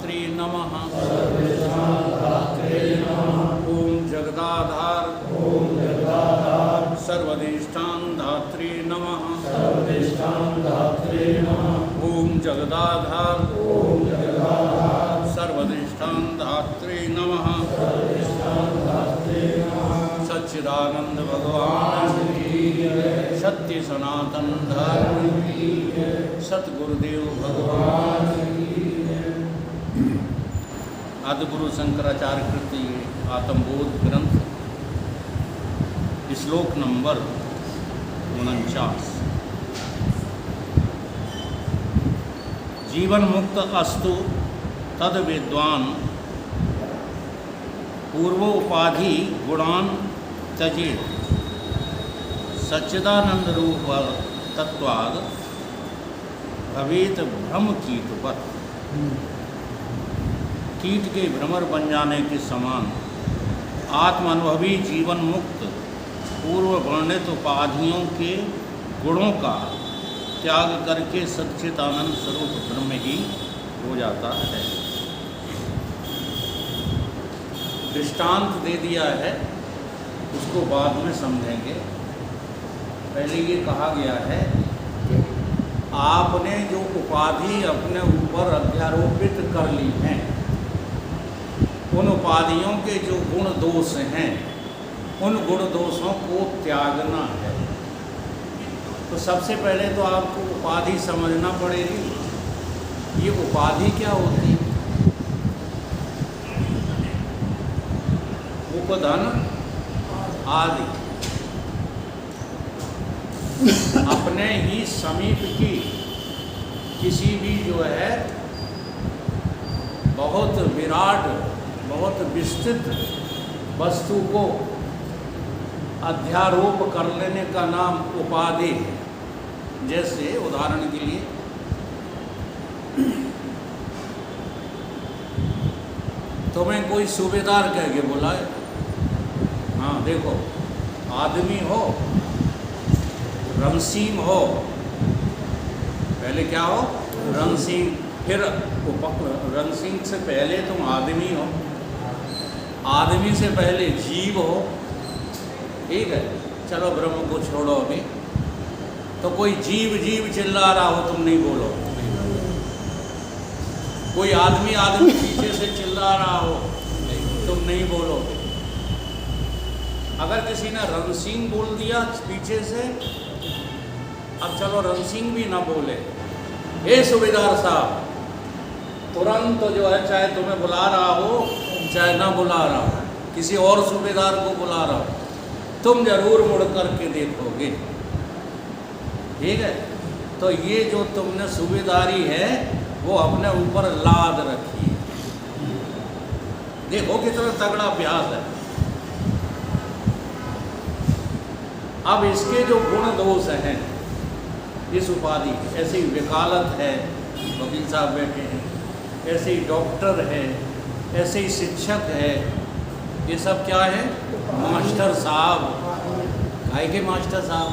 धात्री नमः। ओम जगदाधार सर्वधिष्ठान धात्री नमः। ओम जगदाधार सर्वधिष्ठान धात्री नमः। सच्चिदानंद भगवान सत्य सनातन धर्म सतगुरुदेव भगवान। आदिगुरु शंकराचार्य कृत आत्मबोध ग्रंथ श्लोक नंबर 49। जीवन मुक्त अस्तु तद विद्वान पूर्वोपाधि गुणान त्यजेत सच्चिदानंद रूप तत्वाद भवेत भ्रम कीटवत। कीट के भ्रमर बन जाने के समान आत्मानुभवी जीवन मुक्त पूर्व वर्णित उपाधियों के गुणों का त्याग करके सच्चिदानंद स्वरूप ब्रह्म ही हो जाता है। दृष्टांत दे दिया है, उसको बाद में समझेंगे। पहले ये कहा गया है कि आपने जो उपाधि अपने ऊपर अध्यारोपित कर ली हैं, उन उपाधियों के जो गुण दोष हैं, उन गुण दोषों को त्यागना है। तो सबसे पहले तो आपको उपाधि समझना पड़ेगी। ये उपाधि क्या होती है? उपधन आदि अपने ही समीप की किसी भी जो है बहुत विराट बहुत विस्तृत वस्तु को अध्यारोप कर लेने का नाम उपाधि है। जैसे उदाहरण के लिए तुम्हें कोई सूबेदार कह के बुलाए, हाँ देखो आदमी हो, रंगसीम हो, पहले क्या हो रंगसीम, फिर रंगसीम से पहले तुम आदमी हो, आदमी से पहले जीव हो, ठीक है। चलो ब्रह्म को छोड़ो अभी, तो कोई जीव जीव चिल्ला रहा हो तुम नहीं बोलो, कोई आदमी आदमी पीछे से चिल्ला रहा हो तुम नहीं बोलो। अगर किसी ने रणसिंह बोल दिया पीछे से, अब चलो रणसिंह भी ना बोले, हे सूबेदार साहब, तुरंत जो है चाहे तुम्हें बुला रहा हो चाहे ना बुला रहा हो, किसी और सूबेदार को बुला रहा हो, तुम जरूर मुड़ करके देखोगे, ठीक है। तो ये जो तुमने सूबेदारी है वो अपने ऊपर लाद रखी है। देखो कितना तगड़ा अभ्यास है। अब इसके जो गुण दोष हैं इस उपाधि, ऐसे ही वकालत है, वकील साहब बैठे हैं, ऐसे ही डॉक्टर है, ऐसे ही शिक्षक है, ये सब क्या है? मास्टर साहब। काहे के मास्टर साहब?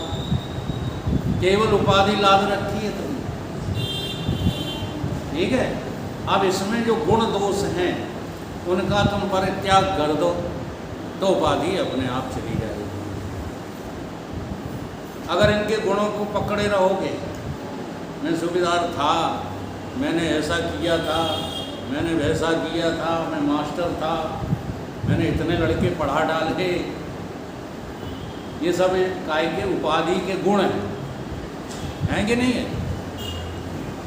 केवल उपाधि लाद रखी है तुमने, ठीक है। अब इसमें जो गुण दोष हैं उनका तुम परित्याग कर दो तो उपाधि अपने आप चली जाएगी। अगर इनके गुणों को पकड़े रहोगे, मैं सूबेदार था, मैंने ऐसा किया था, मैंने वैसा किया था, मैं मास्टर था, मैंने इतने लड़के पढ़ा डाले, ये सब काय के उपाधि के गुण हैं कि नहीं है?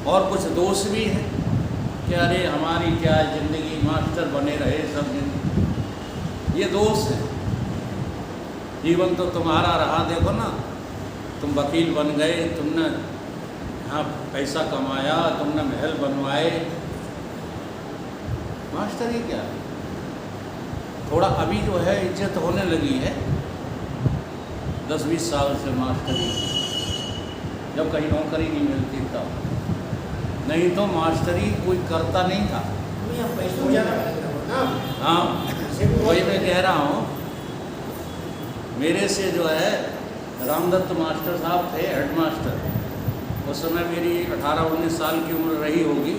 और कुछ दोष भी हैं कि अरे हमारी क्या ज़िंदगी, मास्टर बने रहे सब जिंदगी, ये दोष है। जीवन तो तुम्हारा रहा, देखो ना, तुम वकील बन गए, तुमने यहाँ पैसा कमाया, तुमने महल बनवाए, मास्टरी क्या है? थोड़ा अभी जो है इज्जत होने लगी है 10-20 साल से मास्टरी, जब कहीं नौकरी नहीं मिलती तब, नहीं तो मास्टरी कोई करता नहीं था। हाँ वही मैं कह रहा हूँ, मेरे से जो है रामदत्त मास्टर साहब थे हेड मास्टर, उस समय मेरी 18-19 साल की उम्र रही होगी,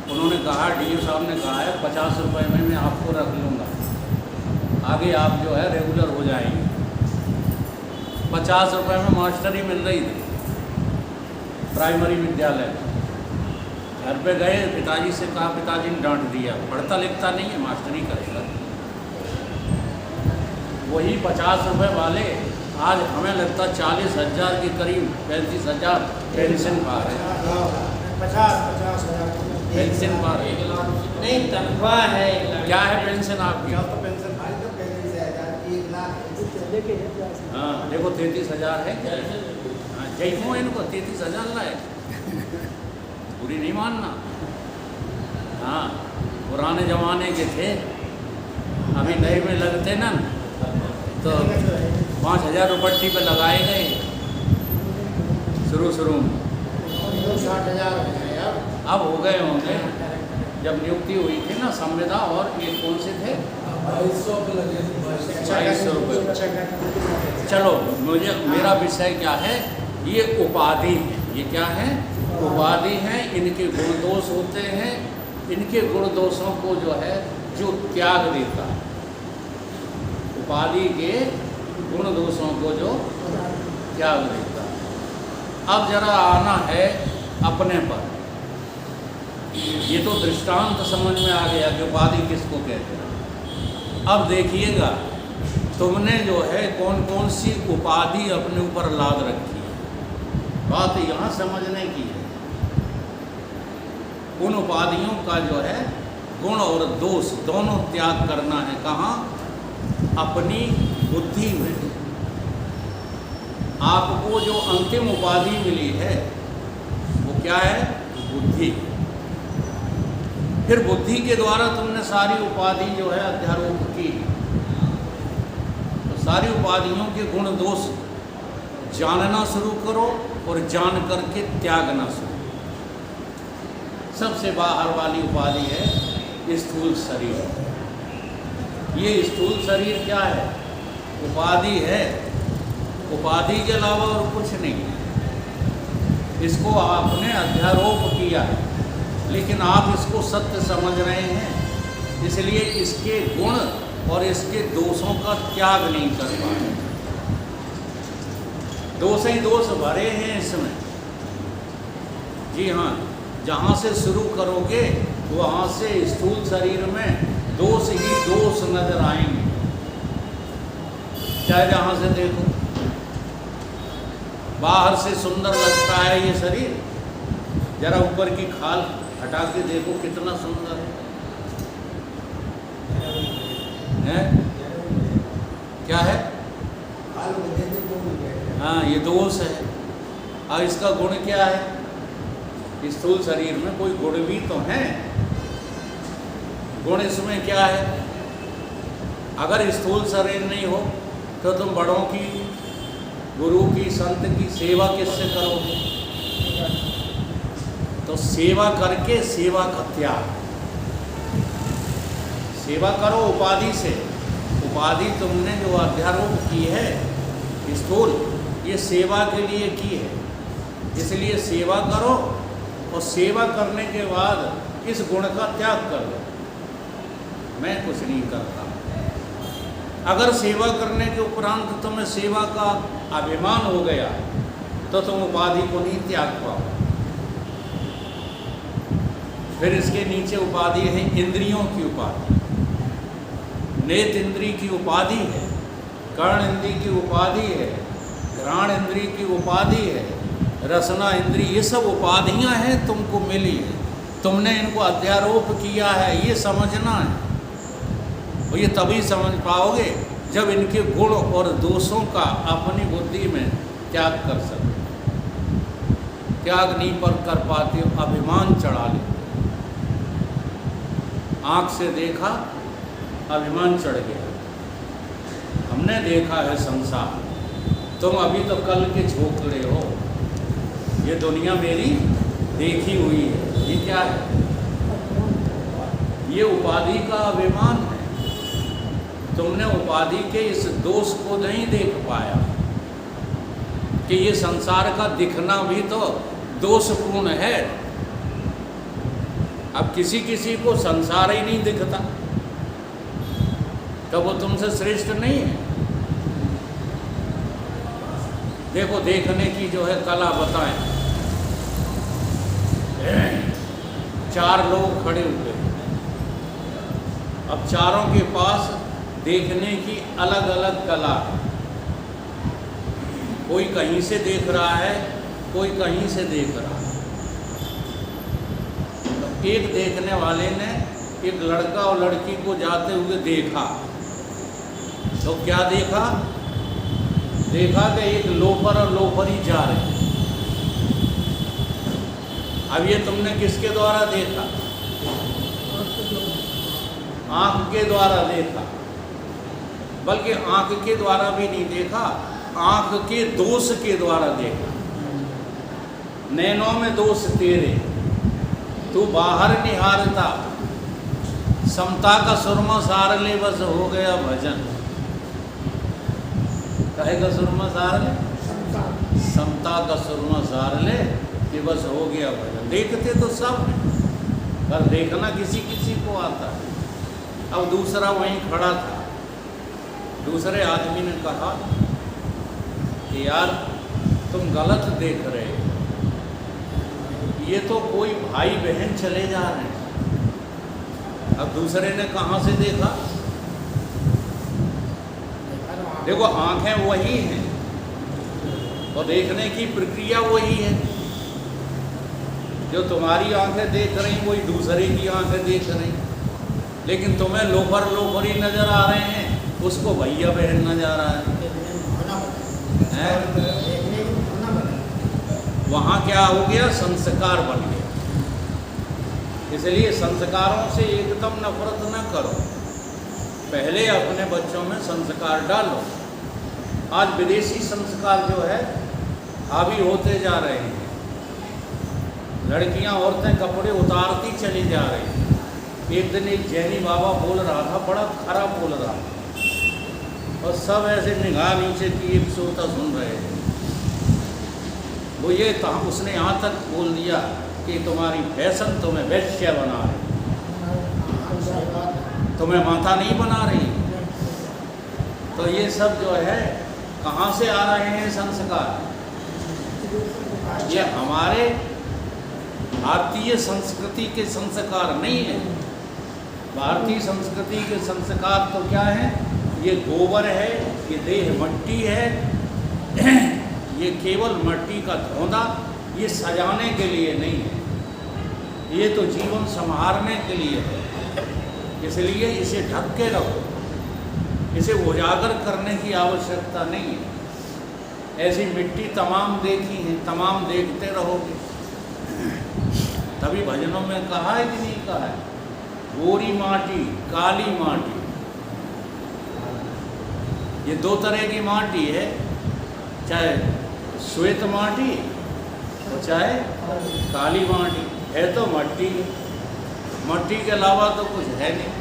उन्होंने कहा, डीओ साहब ने कहा है 50 रुपये में मैं आपको रख लूँगा, आगे आप जो है रेगुलर हो जाएंगे। 50 रुपये में मास्टरी मिल रही थी प्राइमरी विद्यालय में। घर पे गए, पिताजी से कहा, पिताजी ने डांट दिया, पढ़ता लिखता नहीं है, मास्टरी करेगा। वही 50 रुपये वाले आज हमें लगता 40,000 के करीब, 35,000 पेंशन पा रहे हैं। 50,000 पेंशन पा रहे हैं। नहीं, तनख्वाह है 1 लाख। क्या है पेंशन आपकी? तो पेंशन 1 लाख। हाँ देखो 33,000 है क्या? हाँ जैमो इनको 33,000 लाए, पूरी नहीं मानना। हाँ पुराने ज़माने के थे, अभी नए में लगते ना तो 5,000 रुपट्टी पे लगाए गए शुरू में। 60,000 हो गए अब हो गए होंगे, जब नियुक्ति हुई थी ना संविदा, और ये कौन से थे? 2,200 रुपये। चलो मुझे, मेरा विषय क्या है? ये उपाधि है। ये क्या है? उपाधि है। इनके गुण दोष होते हैं, इनके गुण दोषों को जो है जो त्याग देता है, उपाधि के गुण दोषों को जो त्याग देता है। अब जरा आना है अपने पर। ये तो दृष्टांत समझ में आ गया कि उपाधि किसको कहते हैं। अब देखिएगा, तुमने जो है कौन कौन सी उपाधि अपने ऊपर लाद रखी है, बात यहाँ समझने की है। उन उपाधियों का जो है गुण और दोष दोनों त्याग करना है। कहाँ? अपनी बुद्धि में। आपको जो अंतिम उपाधि मिली है वो क्या है? बुद्धि। फिर बुद्धि के द्वारा तुमने सारी उपाधि जो है अध्यारोप की, तो सारी उपाधियों के गुण दोष जानना शुरू करो और जान करके त्यागना शुरू। सबसे बाहर वाली उपाधि है स्थूल शरीर। ये स्थूल शरीर क्या है? उपाधि है। उपाधि के अलावा और कुछ नहीं। इसको आपने अध्यारोप किया है, लेकिन आप इसको सत्य समझ रहे हैं, इसलिए इसके गुण और इसके दोषों का त्याग नहीं कर पा रहे। दोष ही दोष भरे हैं इसमें। जी हाँ, जहाँ से शुरू करोगे वहाँ से स्थूल शरीर में दोष ही दोष नजर आएंगे। चाहे जहाँ से देखो, बाहर से सुंदर लगता है ये शरीर, जरा ऊपर की खाल हटा के देखो कितना सुंदर है? क्या है? हाँ ये दोष है। और इसका गुण क्या है? स्थूल शरीर में कोई गुण भी तो है। गुण इसमें क्या है? अगर स्थूल शरीर नहीं हो तो तुम बड़ों की, गुरु की, संत की सेवा किससे करोगे? तो सेवा करके सेवा का त्याग। सेवा करो उपाधि से। उपाधि तुमने जो अध्यारोप की है स्थूल, ये सेवा के लिए की है, इसलिए सेवा करो। और सेवा करने के बाद इस गुण का त्याग कर दो, मैं कुछ नहीं करता। अगर सेवा करने के उपरांत तुम्हें सेवा का अभिमान हो गया तो तुम उपाधि को नहीं त्याग पाओ। फिर इसके नीचे उपाधि है इंद्रियों की उपाधि। नेत्र इंद्री की उपाधि है, कर्ण इंद्री की उपाधि है, घ्राण इंद्री की उपाधि है, रसना इंद्री, ये सब उपाधियां हैं तुमको मिली है। तुमने इनको अध्यारोप किया है, ये समझना है। और ये तभी समझ पाओगे जब इनके गुण और दोषों का अपनी बुद्धि में त्याग कर सको। त्याग नहीं पर कर पाते हो, अभिमान चढ़ा लेते। आँख से देखा, अभिमान चढ़ गया। हमने देखा है संसार, तुम अभी तो कल के झोंकड़े हो। ये दुनिया मेरी देखी हुई है। ये क्या है? ये उपाधि का अभिमान है। तुमने उपाधि के इस दोष को नहीं देख पाया कि ये संसार का दिखना भी तो दोषपूर्ण है। अब किसी किसी को संसार ही नहीं दिखता, तो वो तुमसे श्रेष्ठ नहीं है। देखो देखने की जो है कला बताएं। 4 लोग खड़े हुए, अब चारों के पास देखने की अलग अलग कला है। कोई कहीं से देख रहा है, कोई कहीं से देख रहा है। तो एक देखने वाले ने एक लड़का और लड़की को जाते हुए देखा, तो क्या देखा? देखा कि एक लोफर और लोफरी जा रहे हैं। अब ये तुमने किसके द्वारा देखा? आंख के द्वारा देखा। बल्कि आंख के द्वारा भी नहीं देखा, आंख के दोष के द्वारा देखा। नैनों में दोष तेरे, तू बाहर निहारता, समता का सुरमा सार ले, बस हो गया भजन। कहे का सुरमा सार ले, समता का सुरमा सार ले, कि बस हो गया भजन। देखते तो सब हैं, पर देखना किसी किसी को आता है। अब दूसरा वहीं खड़ा था, दूसरे आदमी ने कहा कि यार तुम गलत देख रहे हो, ये तो कोई भाई बहन चले जा रहे हैं। अब दूसरे ने कहाँ से देखा? देखो आंखें वही हैं और देखने की प्रक्रिया वही है। जो तुम्हारी आंखें देख रही वही दूसरे की आंखें देख रही, लेकिन तुम्हें लोफर लोफरी नजर आ रहे हैं, उसको भैया बहन नजर आ रहे हैं। वहाँ क्या हो गया? संस्कार बन गया। इसलिए संस्कारों से एकदम नफरत न करो, पहले अपने बच्चों में संस्कार डालो। आज विदेशी संस्कार जो है हावी होते जा रहे हैं। लड़कियां औरतें कपड़े उतारती चली जा रही हैं। एक दिन एक जैनी बाबा बोल रहा था, बड़ा खराब बोल रहा था, और सब ऐसे निगाह नीचे की एक सोता सुन रहे थे। वो ये था, उसने यहाँ तक बोल दिया कि तुम्हारी फैशन तुम्हें वैश्य बना रही, तुम्हें माता नहीं बना रही। तो ये सब जो है कहाँ से आ रहे हैं संस्कार? ये हमारे भारतीय संस्कृति के संस्कार नहीं है। भारतीय संस्कृति के संस्कार तो क्या है? ये गोबर है, ये देह मट्टी है, ये केवल मट्टी का धोंदा, ये सजाने के लिए नहीं है, ये तो जीवन संवारने के लिए है। इसलिए इसे ढक के रखो, इसे उजागर करने की आवश्यकता नहीं है। ऐसी मिट्टी तमाम देखी है, तमाम देखते रहोगे। तभी भजनों में कहा है कि नहीं कहा है? गोरी माटी, काली माटी, ये 2 तरह की माटी है, चाहे श्वेत माटी और चाहे काली माटी। है तो मट्टी, मट्टी के अलावा तो कुछ है नहीं।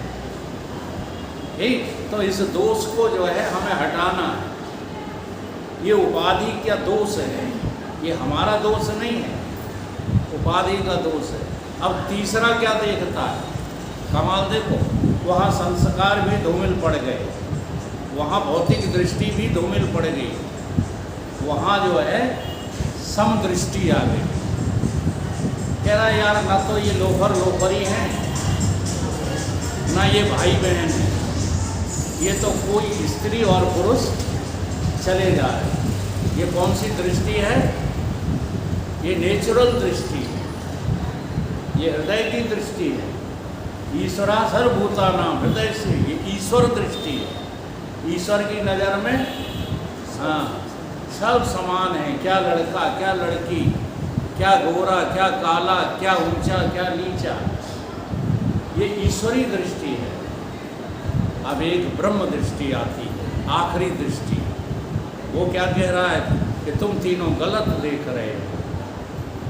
ठीक, तो इस दोष को जो है हमें हटाना है। ये उपाधि क्या दोष है? ये हमारा दोष नहीं है, उपाधि का दोष है। अब तीसरा क्या देखता है? कमाल देखो, वहाँ संस्कार भी धूमिल पड़ गए, वहाँ भौतिक दृष्टि भी धूमिल पड़ गई, वहाँ जो है समदृष्टि आ गई। कह रहा यार ना तो ये लोफर लोफरी हैं, ना ये भाई बहन हैं, ये तो कोई स्त्री और पुरुष चले जा रहे हैं। ये कौन सी दृष्टि है? ये नेचुरल दृष्टि है, ये हृदय की दृष्टि है। ईश्वरा सर्वभूतानां हृदय से, ये ईश्वर दृष्टि है। ईश्वर की नज़र में हाँ सब समान है, क्या लड़का क्या लड़की, क्या गोरा क्या काला, क्या ऊंचा क्या नीचा, ये ईश्वरी दृष्टि है। अब एक ब्रह्म दृष्टि आती है, आखिरी दृष्टि। वो क्या कह रहा है कि तुम तीनों गलत देख रहे हो।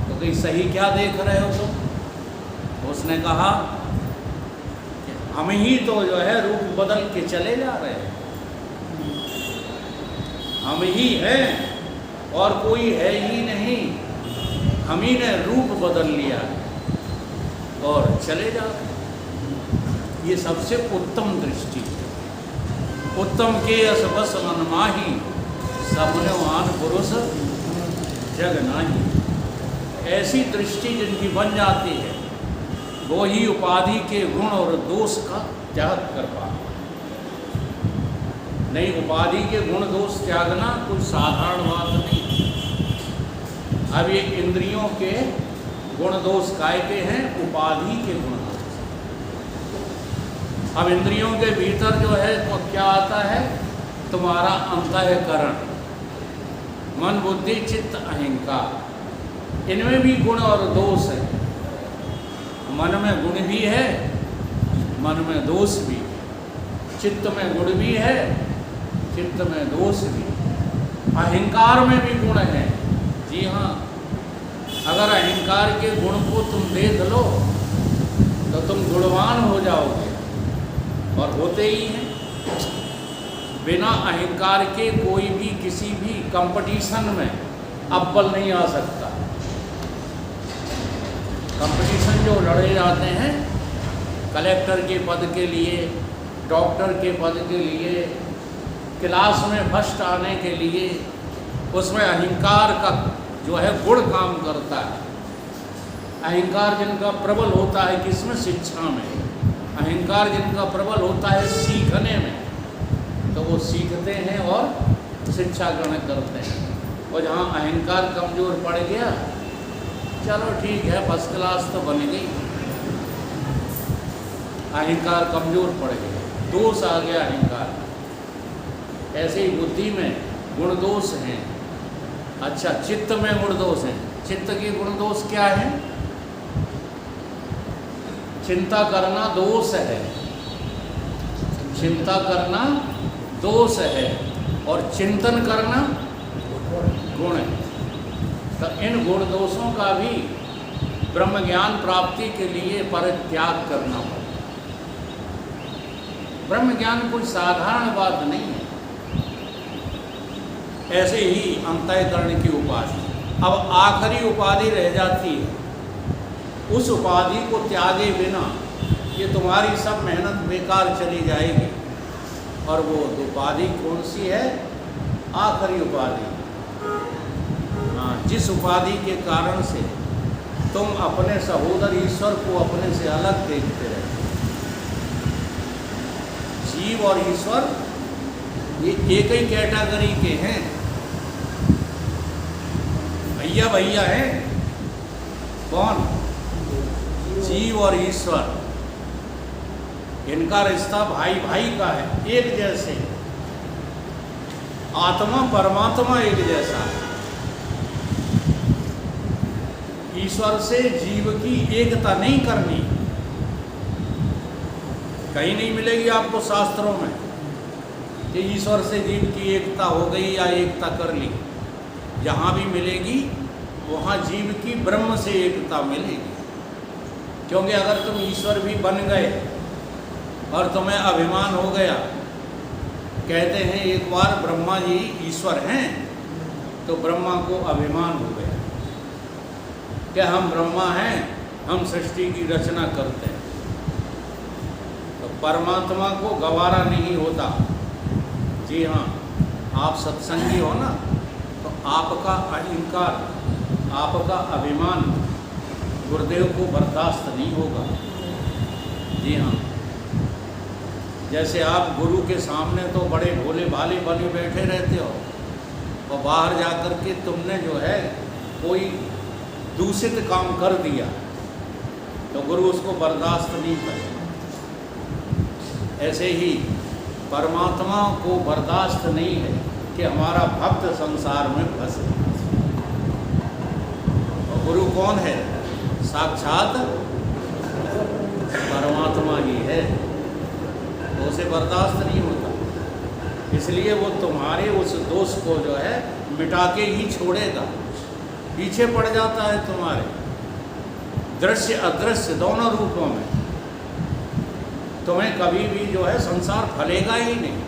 तो कहीं सही क्या देख रहे हो तुम? उसने कहा कि हम ही तो जो है रूप बदल के चले जा रहे हैं, हम ही हैं और कोई है ही नहीं, हम ही ने रूप बदल लिया। और चले जाते। ये सबसे उत्तम दृष्टि है। उत्तम के अस बस मन माही, सबनवान पुरुष जग नाही। ऐसी दृष्टि जिनकी बन जाती है वो ही उपाधि के गुण और दोष का त्याग कर पाता। नहीं, उपाधि के गुण दोष त्यागना कोई साधारण बात नहीं। अब ये इंद्रियों के गुण दोष काय के हैं? उपाधि के गुण दोष। अब इंद्रियों के भीतर जो है तो क्या आता है? तुम्हारा अंतःकरण, मन बुद्धि चित्त अहंकार, इनमें भी गुण और दोष है। मन में गुण भी है, मन में दोष भी है। चित्त में गुण भी है, चित्त में दोष भी है। अहंकार में भी गुण है। जी हाँ, अगर अहंकार के गुण को तुम देख लो तो तुम गुणवान हो जाओगे, और होते ही हैं। बिना अहंकार के कोई भी किसी भी कंपटीशन में अव्वल नहीं आ सकता। कंपटीशन जो लड़े जाते हैं कलेक्टर के पद के लिए, डॉक्टर के पद के लिए, क्लास में फर्स्ट आने के लिए, उसमें अहंकार का जो है गुण काम करता है। अहंकार जिनका प्रबल होता है किसमें? शिक्षा में। अहंकार जिनका प्रबल होता है सीखने में, तो वो सीखते हैं और शिक्षा ग्रहण करते हैं। और जहाँ अहंकार कमज़ोर पड़ गया, चलो ठीक है फर्स्ट क्लास तो बन गई, अहंकार कमज़ोर पड़ गया, दोष आ गया अहंकार। ऐसे ही बुद्धि में गुण दोष हैं। अच्छा, चित्त में गुण दोष हैं। चित्त के गुण दोष क्या हैं? चिंता करना दोष है, चिंता करना दोष है, और चिंतन करना गुण है। तो इन गुण दोषों का भी ब्रह्म ज्ञान प्राप्ति के लिए परित्याग करना पड़ता। ब्रह्म ज्ञान कोई साधारण बात नहीं है। ऐसे ही अंतःकरण की उपाधि। अब आखिरी उपाधि रह जाती है, उस उपाधि को त्यागे बिना ये तुम्हारी सब मेहनत बेकार चली जाएगी। और वो उपाधि कौन सी है? आखिरी उपाधि। हाँ, जिस उपाधि के कारण से तुम अपने सहोदर ईश्वर को अपने से अलग देखते रहे। जीव और ईश्वर ये एक ही कैटेगरी के हैं, भैया भैया हैं। कौन? जीव और ईश्वर। इनका रिश्ता भाई भाई का है, एक जैसे। आत्मा परमात्मा एक जैसा है। ईश्वर से जीव की एकता नहीं करनी, कहीं नहीं मिलेगी आपको शास्त्रों में कि ईश्वर से जीव की एकता हो गई या एकता कर ली। जहाँ भी मिलेगी वहाँ जीव की ब्रह्म से एकता मिलेगी। क्योंकि अगर तुम ईश्वर भी बन गए और तुम्हें अभिमान हो गया, कहते हैं एक बार ब्रह्मा जी ईश्वर हैं, तो ब्रह्मा को अभिमान हो गया कि हम ब्रह्मा हैं, हम सृष्टि की रचना करते हैं। तो परमात्मा को गवारा नहीं होता। जी हाँ, आप सत्संगी हो ना, तो आपका अहंकार, आपका अभिमान गुरुदेव को बर्दाश्त नहीं होगा। जी हाँ, जैसे आप गुरु के सामने तो बड़े भोले भाले बने बैठे रहते हो, और बाहर जाकर के तुमने जो है कोई दूषित काम कर दिया तो गुरु उसको बर्दाश्त नहीं करेगा। ऐसे ही परमात्मा को बर्दाश्त नहीं है कि हमारा भक्त संसार में फंसे। और गुरु कौन है? साक्षात परमात्मा ही है, तो उसे बर्दाश्त नहीं होता। इसलिए वो तुम्हारे उस दोष को जो है मिटा के ही छोड़ेगा, पीछे पड़ जाता है तुम्हारे दृश्य अदृश्य दोनों रूपों में। तुम्हें कभी भी जो है संसार फलेगा ही नहीं।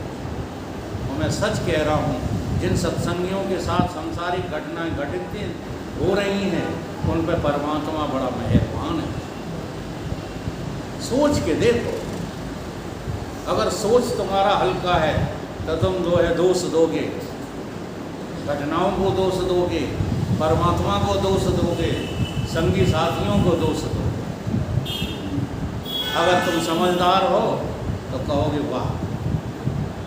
और मैं सच कह रहा हूँ, जिन सत्संगियों के साथ सांसारिक घटनाएं घटित हो रही हैं, उन पर परमात्मा बड़ा मेहरबान है। सोच के देखो। अगर सोच तुम्हारा हल्का है तो तुम जो है दोष दोगे, घटनाओं को दोष दोगे, परमात्मा को दोष दोगे, संगी साथियों को दोष दोगे। अगर तुम समझदार हो तो कहोगे वाह,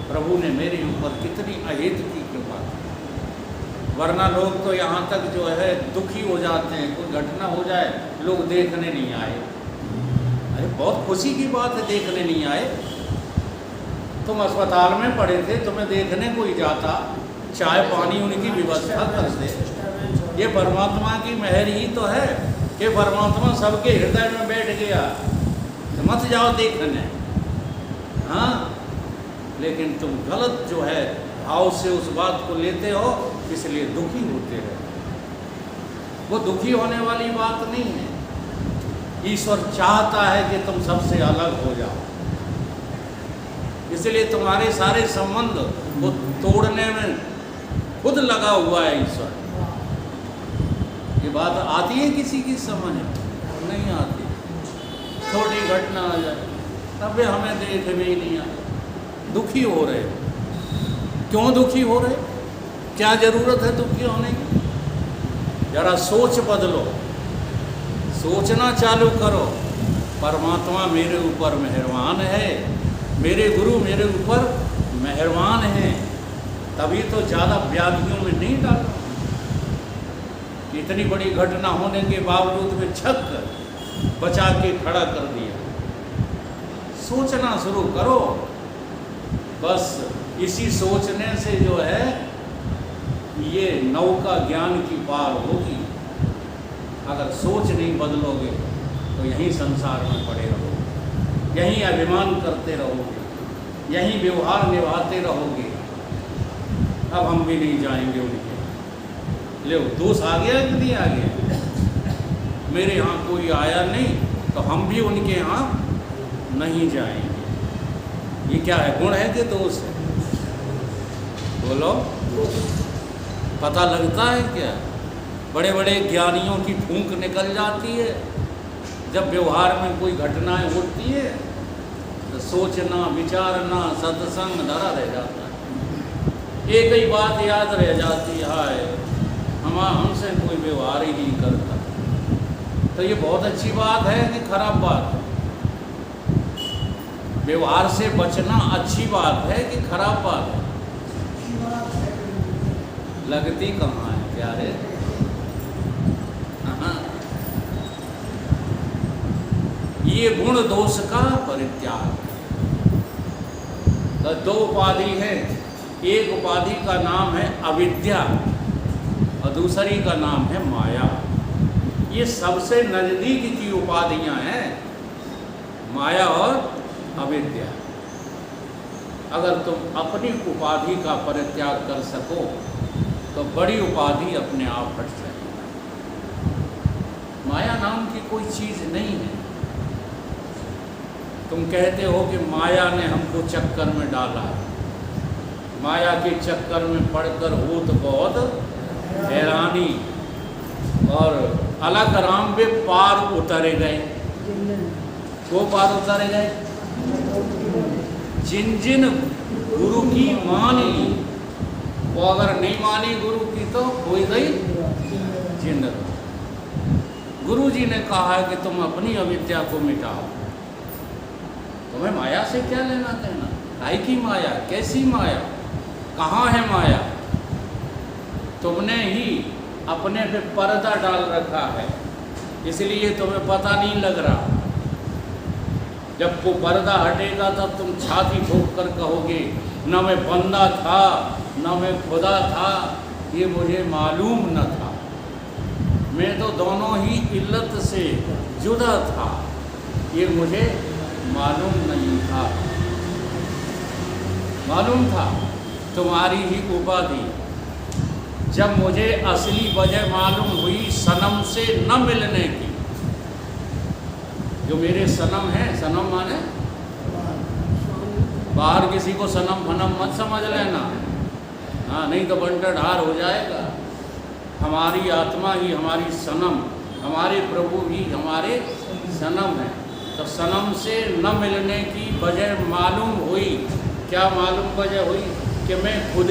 प्रभु ने मेरे ऊपर कितनी अहेतु की कृपा की। वरना लोग तो यहाँ तक जो है दुखी हो जाते हैं, कोई घटना हो जाए लोग देखने नहीं आए। अरे बहुत खुशी की बात है, देखने नहीं आए। तुम अस्पताल में पड़े थे, तुम्हें देखने कोई जाता, चाय पानी उनकी व्यवस्था कर दे। ये परमात्मा की मेहर ही तो है कि परमात्मा सबके हृदय में बैठ गया, तो मत जाओ देखने। हाँ, लेकिन तुम गलत जो है भाव से उस बात को लेते हो, इसलिए दुखी होते हो। वो दुखी होने वाली बात नहीं है। ईश्वर चाहता है कि तुम सबसे अलग हो जाओ, इसलिए तुम्हारे सारे संबंध वो तोड़ने में खुद लगा हुआ है ईश्वर। ये बात आती है किसी की समझ में? नहीं आती। छोटी घटना आ जाए तब हमें देख में ही नहीं आता, दुखी हो रहे। क्यों दुखी हो रहे? क्या जरूरत है दुखी होने की? जरा सोच बदलो, सोचना चालू करो। परमात्मा मेरे ऊपर मेहरबान है, मेरे गुरु मेरे ऊपर मेहरबान हैं, तभी तो ज़्यादा व्याधियों में नहीं डाला। इतनी बड़ी घटना होने के बावजूद में छक बचा के खड़ा कर दिया। सोचना शुरू करो, बस इसी सोचने से जो है ये नौका ज्ञान की पार होगी। अगर सोच नहीं बदलोगे तो यहीं संसार में पड़े रहोगे, यहीं अभिमान करते रहोगे, यहीं व्यवहार निभाते रहोगे। अब हम भी नहीं जाएंगे उनके। ले दोष आ गया कि नहीं आ गया? मेरे यहाँ कोई आया नहीं तो हम भी उनके यहाँ नहीं जाएंगे। ये क्या है, गुण है कि दोष है? बोलो, पता लगता है क्या? बड़े बड़े ज्ञानियों की फूंक निकल जाती है जब व्यवहार में कोई घटनाएं होती है, तो सोचना विचारना सत्संग धरा रह जाता है। एक ही बात याद रह जाती है, हाय हमसे कोई व्यवहार ही नहीं करता। तो ये बहुत अच्छी बात है कि खराब बात है? व्यवहार से बचना अच्छी बात है कि खराब बात है? लगती कहाँ है प्यारे? ये गुण दोष का परित्याग। तो दो उपाधि है, एक उपाधि का नाम है अविद्या और दूसरी का नाम है माया। ये सबसे नजदीक की उपाधियां हैं, माया और अविद्या। अगर तुम अपनी उपाधि का परित्याग कर सको तो बड़ी उपाधि अपने आप हट जाएगी। माया नाम की कोई चीज़ नहीं है। तुम कहते हो कि माया ने हमको चक्कर में डाला, माया के चक्कर में पड़कर हो तो बहुत हैरानी, और अलग राम पे पार उतरे गए। वो पार उतरे गए जिन जिन गुरु की मानी, वो अगर नहीं मानी गुरु की तो हो गई जिंद। गुरु जी ने कहा है कि तुम अपनी अविद्या को मिटाओ। तुम्हें माया से क्या लेना देना? काय की माया? कैसी माया? कहाँ है माया? तुमने ही अपने पे पर्दा डाल रखा है, इसलिए तुम्हें पता नहीं लग रहा। जब वो पर्दा हटेगा तब तुम छाती ठोक कर कहोगे, न मैं बंदा था न मैं खुदा था, ये मुझे मालूम न था। मैं तो दोनों ही इल्लत से जुदा था, ये मुझे मालूम नहीं था। मालूम था तुम्हारी ही उपाधि। जब मुझे असली वजह मालूम हुई सनम से न मिलने की, जो मेरे सनम है, सनम माने बाहर किसी को सनम फनम मत समझ लेना, हाँ, नहीं तो बंटा ढार हो जाएगा। हमारी आत्मा ही हमारी सनम, हमारे प्रभु ही हमारे सनम है। तो सनम से न मिलने की वजह मालूम हुई। क्या मालूम वजह हुई? कि मैं खुद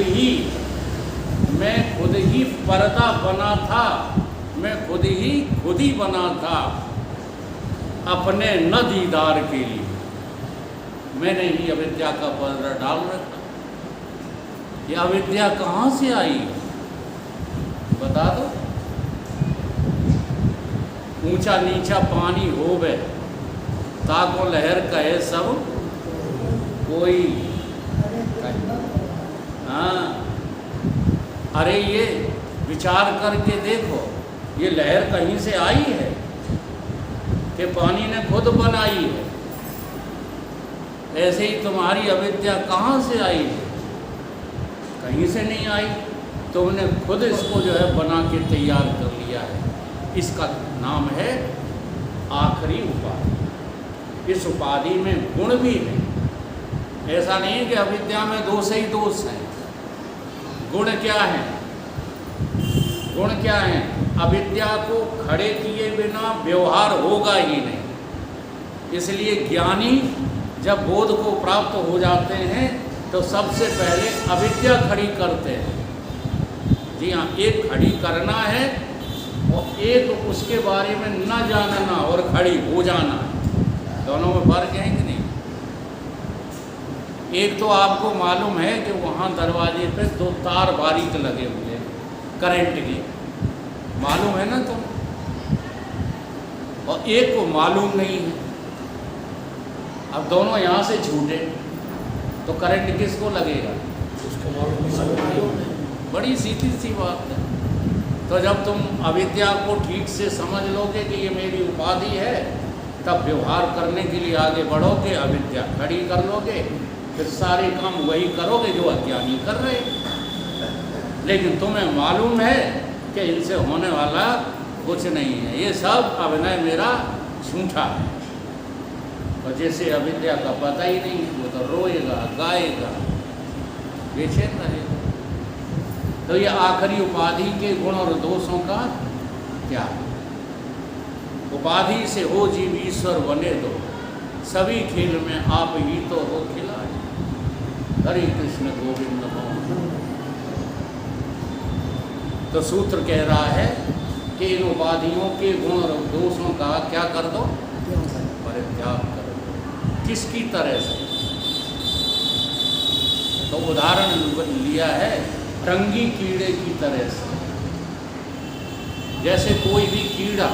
ही पर्दा बना था, मैं खुद ही बना था अपने न दीदार के लिए। मैंने ही अविद्या का पर्दा डाल रखा। ये अविद्या कहाँ से आई बता दो? ऊंचा नीचा पानी होवे, ताको लहर कहे सब कोई। हाँ, अरे ये विचार करके देखो, ये लहर कहीं से आई है कि पानी ने खुद बनाई है? ऐसे ही तुम्हारी अविद्या कहाँ से आई है? कहीं से नहीं आई, तुमने खुद इसको जो है बना के तैयार कर लिया है। इसका नाम है आखिरी उपाधि। इस उपाधि में गुण भी है। ऐसा नहीं है कि अविद्या में दोष ही दोष हैं। गुण क्या है? गुण क्या है? अविद्या को खड़े किए बिना व्यवहार होगा ही नहीं। इसलिए ज्ञानी जब बोध को प्राप्त हो जाते हैं तो सबसे पहले अविद्या खड़ी करते हैं। जी हाँ, एक खड़ी करना है और एक उसके बारे में न जानना और खड़ी हो जाना, दोनों में फर्क है कि नहीं? एक तो आपको मालूम है कि वहाँ दरवाजे पे 2 तार बारीक लगे हुए हैं करंट के, मालूम है ना तुम? और एक को मालूम नहीं है। अब दोनों यहाँ से छूटे तो करंट किसको लगेगा? उसको मालूम नहीं। बड़ी सीधी सी बात है। तो जब तुम अविद्या को ठीक से समझ लोगे कि ये मेरी उपाधि है, तब व्यवहार करने के लिए आगे बढ़ोगे, अविद्या खड़ी कर लोगे, फिर सारे काम वही करोगे जो अज्ञानी कर रहे। लेकिन तुम्हें मालूम है कि इनसे होने वाला कुछ नहीं है, ये सब अभिनय मेरा झूठा है। और जैसे अविद्या का पता ही नहीं, वो तो रोएगा, गाएगा, बेचैन रहेगा। तो ये आखिरी उपाधि के गुण और दोषों का क्या? उपाधि से हो जीव ईश्वर बने दो, सभी खेल में आप ही तो हो खिलाए। हरे कृष्ण गोविंद नमो। तो सूत्र कह रहा है कि इन उपाधियों के गुण और दोषों का क्या कर दो? परित्याग कर दो। किसकी तरह से? तो उदाहरण लिया है रंगी कीड़े की तरह से। जैसे कोई भी कीड़ा